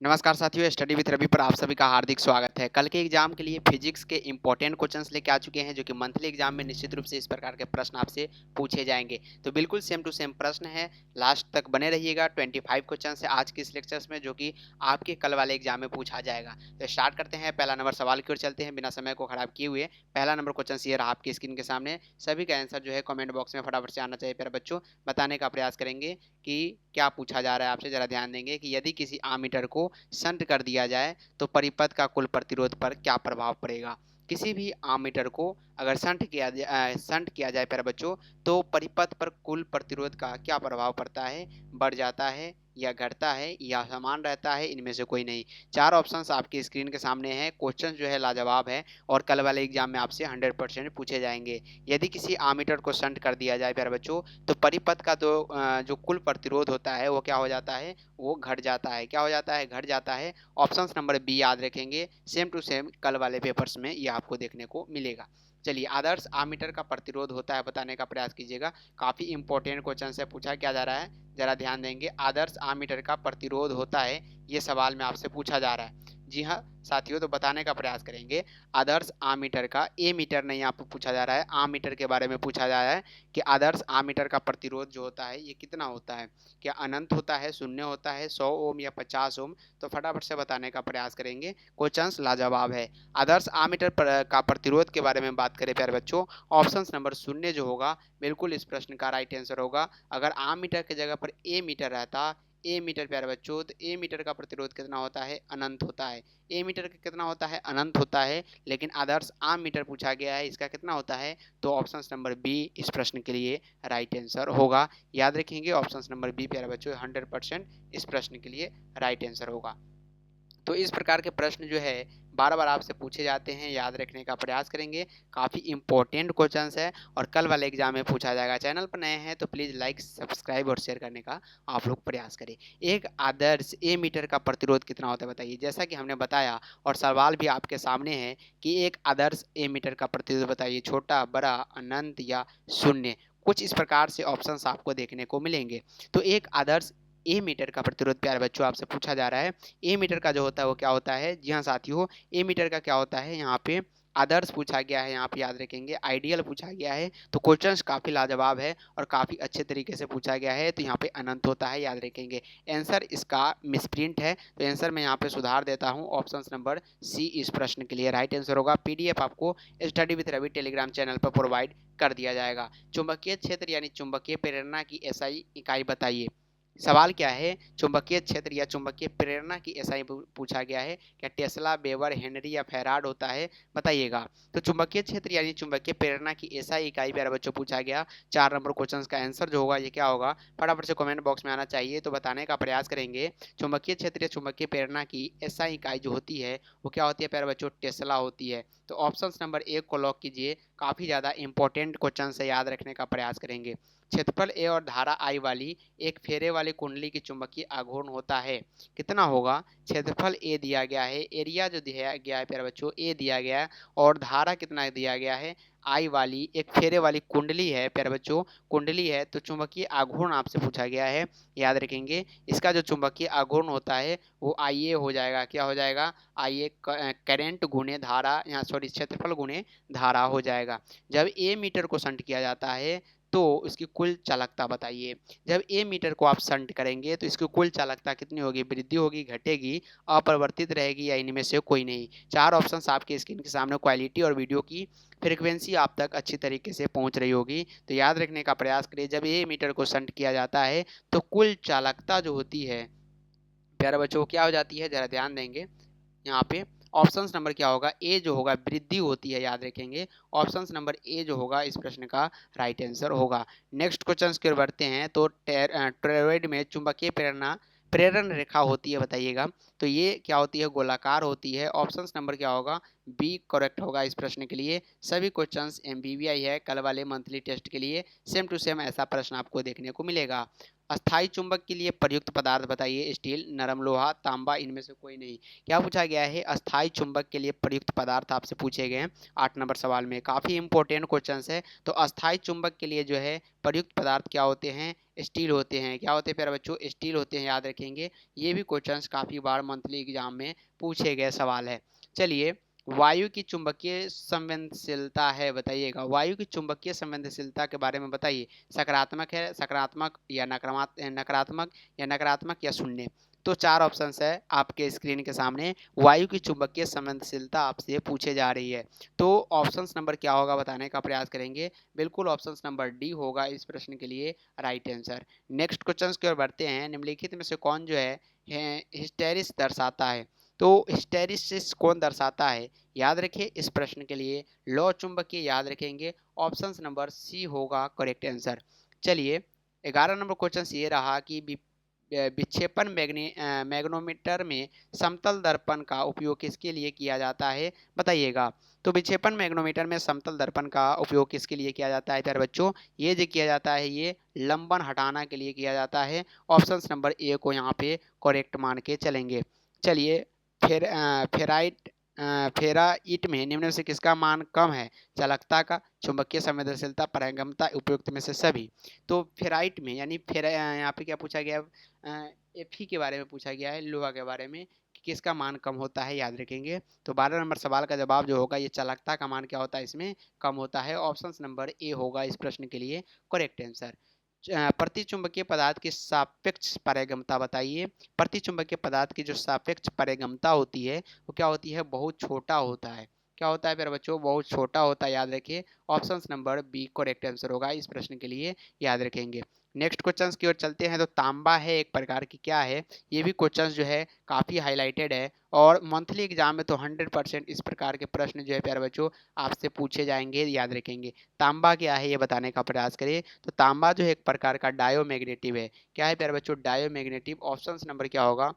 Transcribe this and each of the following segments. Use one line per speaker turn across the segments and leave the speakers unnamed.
नमस्कार साथियों, study with Ravi पर आप सभी का हार्दिक स्वागत है। कल के एग्जाम के लिए फिजिक्स के इंपॉर्टेंट क्वेश्चंस लेके आ चुके हैं, जो कि मंथली एग्जाम में निश्चित रूप से इस प्रकार के प्रश्न आपसे पूछे जाएंगे। तो बिल्कुल सेम टू सेम प्रश्न है, लास्ट तक बने रहिएगा। 25 क्वेश्चन है आज के इस लेक्चर्स में, जो कि आपके कल वाले एग्जाम में पूछा जाएगा। तो स्टार्ट करते हैं, पहला नंबर सवाल की ओर चलते हैं बिना समय को खराब किए हुए। पहला नंबर क्वेश्चन ये रहा आपकी स्क्रीन के सामने। सभी का आंसर जो है कॉमेंट बॉक्स में फटाफट से आना चाहिए प्यारे बच्चों। बताने का प्रयास करेंगे कि क्या पूछा जा रहा है आपसे। जरा ध्यान देंगे कि यदि किसी आमीटर को शंट कर दिया जाए तो परिपथ का कुल प्रतिरोध पर क्या प्रभाव पड़ेगा। किसी भी आमीटर को अगर शंट किया जाए प्यारे बच्चों, तो परिपथ पर कुल प्रतिरोध का क्या प्रभाव पड़ता है। बढ़ जाता है या घटता है या समान रहता है, इनमें से कोई नहीं। चार ऑप्शंस आपकी स्क्रीन के सामने हैं। क्वेश्चन जो है लाजवाब है और कल वाले एग्जाम में आपसे 100% पूछे जाएंगे। यदि किसी आमीटर को शंट कर दिया जाए प्यारे बच्चों, तो परिपथ का जो कुल प्रतिरोध होता है वो क्या हो जाता है, वो घट जाता है। क्या हो जाता है, घट जाता है। ऑप्शन नंबर बी याद रखेंगे, सेम टू सेम कल वाले पेपर्स में ये आपको देखने को मिलेगा। चलिए, आदर्श आमीटर का प्रतिरोध होता है बताने का प्रयास कीजिएगा। काफी इंपॉर्टेंट क्वेश्चन से पूछा क्या जा रहा है, जरा ध्यान देंगे। आदर्श आमीटर का प्रतिरोध होता है, ये सवाल में आपसे पूछा जा रहा है। जी हाँ साथियों, तो बताने का प्रयास करेंगे। आदर्श आमीटर का, ए मीटर नहीं यहाँ पर पूछा जा रहा है, आमीटर के बारे में पूछा जा रहा है कि आदर्श आमीटर का प्रतिरोध जो होता है ये कितना होता है। क्या अनंत होता है, शून्य होता है, 100 ओम या 50 ओम। तो फटाफट से बताने का प्रयास करेंगे। क्वेश्चन लाजवाब है। आदर्श आमीटर का प्रतिरोध के बारे में बात करें प्यारे बच्चों, ऑप्शन नंबर शून्य जो होगा बिल्कुल इस प्रश्न का राइट आंसर होगा। अगर आमीटर की जगह पर ए मीटर रहता, ए मीटर प्यारे बच्चों, तो ए मीटर का प्रतिरोध कितना होता है, अनंत होता है। ए मीटर का कितना होता है, अनंत होता है। लेकिन आदर्श आम मीटर पूछा गया है, इसका कितना होता है, तो ऑप्शन नंबर बी इस प्रश्न के लिए राइट आंसर होगा। याद रखेंगे ऑप्शन नंबर बी प्यारे बच्चों 100% इस प्रश्न के लिए राइट आंसर होगा। तो इस प्रकार के प्रश्न जो है बार बार आपसे पूछे जाते हैं, याद रखने का प्रयास करेंगे। काफ़ी इंपॉर्टेंट क्वेश्चंस है और कल वाले एग्जाम में पूछा जाएगा। चैनल पर नए हैं तो प्लीज़ लाइक सब्सक्राइब और शेयर करने का आप लोग प्रयास करें। एक आदर्श ए मीटर का प्रतिरोध कितना होता है बताइए। जैसा कि हमने बताया और सवाल भी आपके सामने है कि एक आदर्श ए मीटर का प्रतिरोध बताइए, छोटा, बड़ा, अनंत या शून्य। कुछ इस प्रकार से ऑप्शंस आपको देखने को मिलेंगे। तो एक आदर्श ए मीटर का प्रतिरोध प्यारे बच्चों आपसे पूछा जा रहा है। ए मीटर का जो होता है वो क्या होता है, जी हाँ साथियों, ए मीटर का क्या होता है, यहाँ पे आदर्श पूछा गया है, यहाँ पे याद रखेंगे आइडियल पूछा गया है। तो क्वेश्चंस काफ़ी लाजवाब है और काफ़ी अच्छे तरीके से पूछा गया है। तो यहाँ पे अनंत होता है, याद रखेंगे। आंसर इसका मिसप्रिंट है, तो आंसर मैं यहाँ पे सुधार देता हूँ। ऑप्शन नंबर सी इस प्रश्न के लिए राइट आंसर होगा। पीडीएफ आपको study with Ravi Telegram channel पर प्रोवाइड कर दिया जाएगा। चुंबकीय क्षेत्र यानी चुंबकीय प्रेरणा की एसआई इकाई बताइए। सवाल क्या है, चुंबकीय क्षेत्र या चुंबकीय प्रेरणा की एसआई पूछा गया है। क्या टेस्ला, वेबर, हेनरी या फैराड होता है, बताइएगा। तो चुंबकीय क्षेत्र यानी चुंबकीय प्रेरणा की एसआई इकाई प्यारे बच्चों पूछा गया। 4 नंबर क्वेश्चन का आंसर जो होगा ये क्या होगा, फटाफट से कमेंट बॉक्स में आना चाहिए, तो बताने का प्रयास करेंगे। चुंबकीय क्षेत्र या चुंबकीय प्रेरणा की एसआई इकाई जो होती है वो क्या होती है प्यारे बच्चों, टेस्ला होती है। तो ऑप्शन नंबर एक को लॉक कीजिए। काफ़ी ज़्यादा इंपॉर्टेंट क्वेश्चन से याद रखने का प्रयास करेंगे। क्षेत्रफल ए और धारा आई वाली एक फेरे वाली कुंडली की चुंबकीय आघूर्ण होता है, कितना होगा। क्षेत्रफल ए दिया गया है, एरिया जो दिया गया है प्यारे बच्चों ए दिया गया है, और धारा कितना दिया गया है, आई वाली एक फेरे वाली कुंडली है प्यारे बच्चों, कुंडली है। तो चुंबकीय आघूर्ण आपसे पूछा गया है, याद रखेंगे। इसका जो चुंबकीय आघूर्ण होता है वो आई ए हो जाएगा। क्या हो जाएगा, आई ए करेंट गुणे धारा, यहाँ सॉरी क्षेत्रफल गुणे धारा हो जाएगा। जब ए मीटर को शंट किया जाता है तो इसकी कुल चालकता बताइए। जब ए मीटर को आप शंट करेंगे तो इसकी कुल चालकता कितनी होगी, वृद्धि होगी, घटेगी, अपरिवर्तित रहेगी या इनमें से कोई नहीं। चार ऑप्शंस आपके स्क्रीन के सामने। क्वालिटी और वीडियो की फ्रीक्वेंसी आप तक अच्छी तरीके से पहुंच रही होगी, तो याद रखने का प्रयास करिए। जब ए मीटर को शंट किया जाता है तो कुल चालकता जो होती है प्यारे बच्चों क्या हो जाती है, जरा ध्यान देंगे। यहाँ पे ऑप्शन नंबर क्या होगा, ए जो होगा वृद्धि होती है, याद रखेंगे। ऑप्शन नंबर ए जो होगा इस प्रश्न का राइट आंसर होगा। नेक्स्ट क्वेश्चन की ओर बढ़ते हैं। तो टोरॉइड में चुंबकीय प्रेरणा प्रेरण रेखा होती है बताइएगा। तो ये क्या होती है, गोलाकार होती है। ऑप्शन नंबर क्या होगा, बी करेक्ट होगा इस प्रश्न के लिए। सभी क्वेश्चंस एमबीबीआई है कल वाले मंथली टेस्ट के लिए, सेम टू सेम ऐसा प्रश्न आपको देखने को मिलेगा। अस्थाई चुंबक के लिए प्रयुक्त पदार्थ बताइए। स्टील, नरम लोहा, तांबा, इनमें से कोई नहीं। क्या पूछा गया है, अस्थाई चुंबक के लिए प्रयुक्त पदार्थ आपसे पूछे गए हैं 8 नंबर सवाल में। काफ़ी इंपॉर्टेंट क्वेश्चन है। तो अस्थाई चुंबक के लिए जो है प्रयुक्त पदार्थ क्या होते हैं, स्टील होते हैं। क्या होते हैं प्यारे बच्चों? स्टील होते हैं, याद रखेंगे। ये भी क्वेश्चंस काफ़ी बार मंथली एग्जाम में पूछे गए सवाल है। चलिए, वायु की चुंबकीय संवेदनशीलता है, बताइएगा। वायु की चुंबकीय संवेदनशीलता के बारे में बताइए। सकारात्मक है, सकारात्मक या नकारात्मक या नकारात्मक या शून्य। तो चार ऑप्शंस है आपके स्क्रीन के सामने। वायु की चुंबकीय संवेदनशीलता आपसे पूछे जा रही है, तो ऑप्शंस नंबर क्या होगा बताने का प्रयास करेंगे। बिल्कुल ऑप्शंस नंबर डी होगा इस प्रश्न के लिए राइट आंसर। नेक्स्ट क्वेश्चन की ओर बढ़ते हैं। निम्नलिखित में से कौन जो है हिस्टेरिस दर्शाता है? तो हिस्टेरिसिस कौन दर्शाता है? याद रखिए इस प्रश्न के लिए लौ चुंबकीय याद रखेंगे। ऑप्शंस नंबर सी होगा करेक्ट आंसर। चलिए, 11 नंबर क्वेश्चन ये रहा कि विक्षेपण मैग्नोमीटर में समतल दर्पण का उपयोग किसके लिए किया जाता है, बताइएगा। तो विक्षेपण मैग्नोमीटर में समतल दर्पण का उपयोग किसके लिए किया जाता है प्यारे बच्चों? ये जो किया जाता है ये लंबन हटाना के लिए किया जाता है। ऑप्शंस नंबर ए को यहाँ पे करेक्ट मान के चलेंगे। चलिए, फेर फेराइट फेराइट में निम्न में से किसका मान कम है? चालकता का, चुंबकीय संवेदनशीलता, पारगम्यता, उपयुक्त में से सभी। तो फेराइट में यानी यहाँ पे क्या पूछा गया? एफ के बारे में पूछा गया है, लोहा के बारे में, कि किसका मान कम होता है, याद रखेंगे। तो 12 नंबर सवाल का जवाब जो होगा ये चालकता का मान क्या होता है, इसमें कम होता है। ऑप्शन नंबर ए होगा इस प्रश्न के लिए करेक्ट आंसर। प्रतिचुंबकीय पदार्थ की सापेक्ष पारगम्यता बताइए। प्रतिचुंबकीय पदार्थ की जो सापेक्ष पारगम्यता होती है वो क्या होती है? बहुत छोटा होता है। क्या होता है मेरे बच्चों? बहुत छोटा होता है, याद रखिए। Option number B correct answer होगा इस प्रश्न के लिए, याद रखेंगे। नेक्स्ट क्वेश्चंस की ओर चलते हैं। तो तांबा है एक प्रकार की, क्या है? ये भी क्वेश्चंस जो है काफ़ी हाईलाइटेड है और मंथली एग्जाम में तो 100% इस प्रकार के प्रश्न जो है प्यारे बच्चों आपसे पूछे जाएंगे, याद रखेंगे। तांबा क्या है ये बताने का प्रयास करिए। तो तांबा जो है एक प्रकार का डायोमैग्नेटिव है। क्या है प्यारे बच्चों? डायोमैग्नेटिव। ऑप्शन नंबर क्या होगा?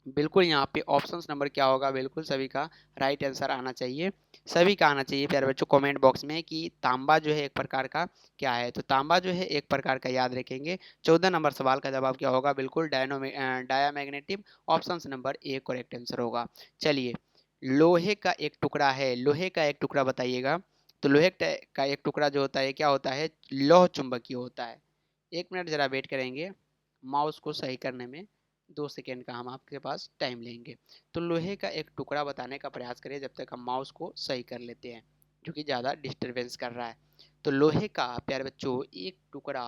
बिल्कुल यहाँ पे ऑप्शंस नंबर क्या होगा? बिल्कुल सभी का राइट आंसर आना चाहिए। सभी का आना चाहिए प्यारे बच्चों कमेंट बॉक्स में कि तांबा जो है एक प्रकार का क्या है। तो तांबा जो है एक प्रकार का, याद रखेंगे। 14 नंबर सवाल का जवाब क्या होगा? बिल्कुल diamagnetic. Options number A correct answer होगा। चलिए, लोहे का एक टुकड़ा है, लोहे का एक टुकड़ा बताइएगा। तो लोहे का एक टुकड़ा जो होता है क्या होता है? लौह चुंबकीय होता है। 1 मिनट जरा वेट करेंगे माउस को सही करने में, 2 सेकेंड का हम आपके पास टाइम लेंगे। तो लोहे का एक टुकड़ा बताने का प्रयास करिए जब तक हम माउस को सही कर लेते हैं, जो कि ज़्यादा डिस्टरबेंस कर रहा है। तो लोहे का प्यारे बच्चों एक टुकड़ा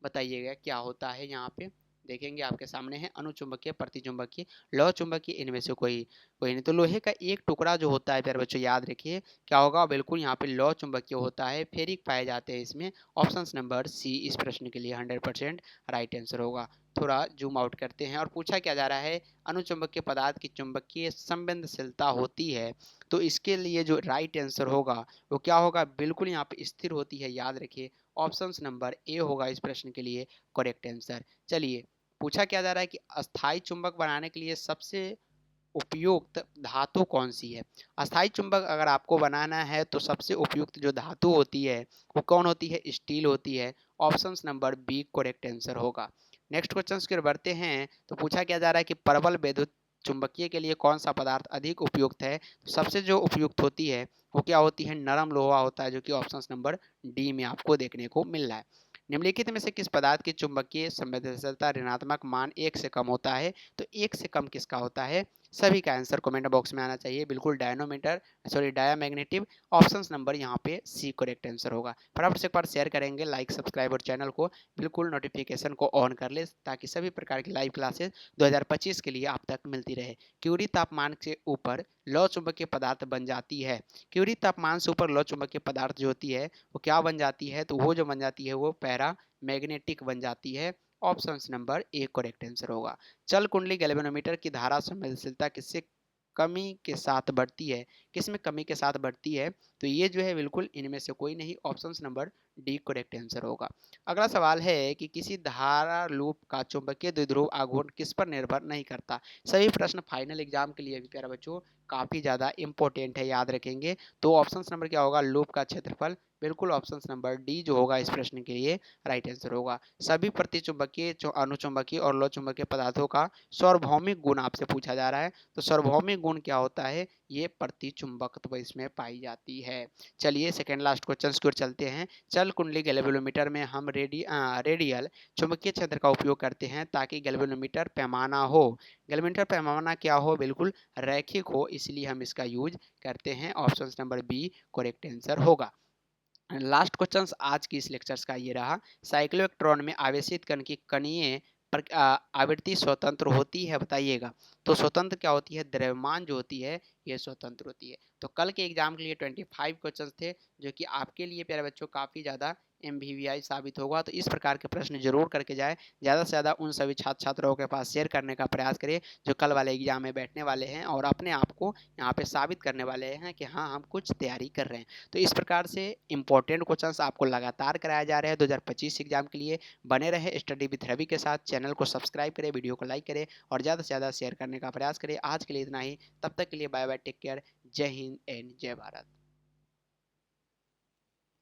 बताइएगा क्या होता है। यहाँ पे देखेंगे आपके सामने है अनुचुंबकीय, प्रतिचुंबकीय, लौह चुंबकीय, इनमें से कोई कोई नहीं। तो लोहे का एक टुकड़ा जो होता है प्यारे बच्चों याद रखिए क्या होगा? बिल्कुल यहाँ पे लौह चुंबकीय होता है, फेरिक पाए जाते हैं इसमें। ऑप्शन नंबर सी इस प्रश्न के लिए 100% राइट आंसर होगा। थोड़ा जूम आउट करते हैं और पूछा क्या जा रहा है? अनुचुंबकीय पदार्थ की चुंबकीय संवेदनशीलता होती है। तो इसके लिए जो राइट आंसर होगा वो क्या होगा? बिल्कुल यहाँ पे स्थिर होती है, याद रखिए। ऑप्शन नंबर ए होगा इस प्रश्न के लिए करेक्ट आंसर। चलिए, पूछा क्या जा रहा है कि अस्थाई चुंबक बनाने के लिए सबसे उपयुक्त धातु कौन सी है? अस्थाई चुंबक अगर आपको बनाना है तो सबसे उपयुक्त जो धातु होती है वो कौन होती है? स्टील होती है। Option number B correct answer होगा। नेक्स्ट क्वेश्चन की ओर बढ़ते हैं। तो पूछा क्या जा रहा है कि प्रबल विद्युत चुंबकीय के लिए कौन सा पदार्थ अधिक उपयुक्त है? तो सबसे जो उपयुक्त होती है वो क्या होती है? नरम लोहा होता है, जो कि ऑप्शन नंबर डी में आपको देखने को मिल रहा है। निम्नलिखित में से किस पदार्थ की चुंबकीय संवेदनशीलता ऋणात्मक मान 1 से कम होता है? तो 1 से कम किसका होता है? सभी का आंसर कमेंट बॉक्स में आना चाहिए। बिल्कुल डायामैग्नेटिव। ऑप्शंस नंबर यहाँ पे सी करेक्ट आंसर होगा। फटाफट से एक बार शेयर करेंगे, लाइक सब्सक्राइब और चैनल को बिल्कुल नोटिफिकेशन को ऑन कर ले ताकि सभी प्रकार की लाइव क्लासेस 2025 के लिए आप तक मिलती रहे। क्यूरी तापमान से ऊपर लौ चुंबकीय पदार्थ बन जाती है। क्यूरी तापमान से ऊपर लौ चुंबकीय पदार्थ जो होती है वो क्या बन जाती है? तो वो जो बन जाती है वो पैरा मैग्नेटिक बन जाती है। Option number A correct answer होगा। चल कुंडली गैल्वेनोमीटर की धारा संवेदनशीलता किससे कमी के साथ बढ़ती है? किसमें कमी के साथ बढ़ती है? तो ये जो है बिल्कुल इनमें से कोई नहीं। Option number D correct answer होगा। अगला सवाल है कि किसी धारा लूप का चुंबकीय द्विध्रुव आघूर्ण किस पर निर्भर नहीं करता? सभी प्रश्न फाइनल एग्जाम के लिए भी प्यारे बच्चों काफी ज्यादा इंपॉर्टेंट है, याद रखेंगे। तो ऑप्शन नंबर क्या होगा? लूप का क्षेत्रफल बिल्कुल ऑप्शन नंबर डी जो होगा इस प्रश्न के लिए राइट आंसर होगा। सभी प्रतिचुंबकीय, अनुचुंबकीय और लो चुंबकीय पदार्थों का सार्वभौमिक गुण आपसे पूछा जा रहा है। तो सार्वभौमिक गुण क्या होता है? ये प्रतिचुंबकत्व इसमें पाई जाती है। चलिए सेकंड लास्ट क्वेश्चन की ओर चलते हैं। चल कुंडली गैल्वेनोमीटर में हम रेडियल चुंबकीय क्षेत्र का उपयोग करते हैं ताकि गैल्वेनोमीटर पैमाना हो। गैल्वेनोमीटर पैमाना क्या हो? बिल्कुल रैखिक हो, इसलिए हम इसका यूज करते हैं। Option number B correct answer होगा। लास्ट क्वेश्चन आज की इस लेक्चर्स का ये रहा। साइक्लोइलेक्ट्रॉन में आवेशित कण की कणीय आवृत्ति स्वतंत्र होती है, बताइएगा। तो स्वतंत्र क्या होती है? द्रव्यमान जो होती है ये स्वतंत्र होती है। तो कल के एग्जाम के लिए 25 क्वेश्चंस थे, जो कि आपके लिए प्यारे बच्चों काफ़ी ज़्यादा MVVI साबित होगा। तो इस प्रकार के प्रश्न जरूर करके जाए, ज़्यादा से ज़्यादा उन सभी छात्र छात्राओं के पास शेयर करने का प्रयास करें जो कल वाले एग्जाम में बैठने वाले हैं और अपने आप को यहाँ पे साबित करने वाले हैं कि हाँ हम कुछ तैयारी कर रहे हैं। तो इस प्रकार से इंपॉर्टेंट क्वेश्चंस आपको लगातार कराया जा रहे हैं 2025 एग्जाम के लिए। बने रहे स्टडी विथ रवि के साथ। चैनल को सब्सक्राइब करें, वीडियो को लाइक करें और ज़्यादा से ज़्यादा शेयर करने का प्रयास करें। आज के लिए इतना ही, तब तक के लिए बाय बाय, टेक केयर, जय हिंद एंड जय भारत।